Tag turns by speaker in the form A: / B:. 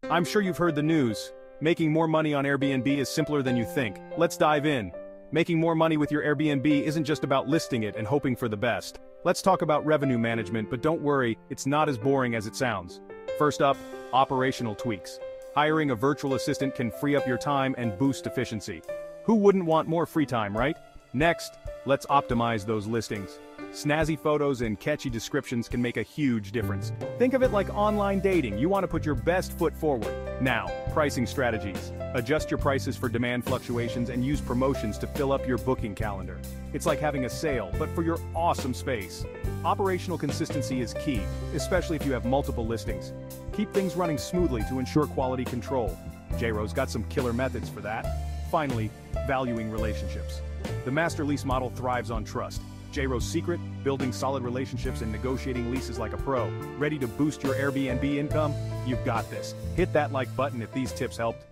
A: I'm sure you've heard the news. Making more money on Airbnb is simpler than you think. Let's dive in. Making more money with your Airbnb isn't just about listing it and hoping for the best. Let's talk about revenue management, but don't worry, it's not as boring as it sounds. First up, operational tweaks. Hiring a virtual assistant can free up your time and boost efficiency. Who wouldn't want more free time, right? Next, let's optimize those listings. Snazzy photos and catchy descriptions can make a huge difference. Think of it like online dating. You want to put your best foot forward. Now, pricing strategies. Adjust your prices for demand fluctuations and use promotions to fill up your booking calendar. It's like having a sale, but for your awesome space. Operational consistency is key, especially if you have multiple listings. Keep things running smoothly to ensure quality control. JRo's got some killer methods for that. Finally, valuing relationships. The master lease model thrives on trust. JRo's secret, building solid relationships and negotiating leases like a pro. Ready to boost your Airbnb income? You've got this. Hit that like button if these tips helped.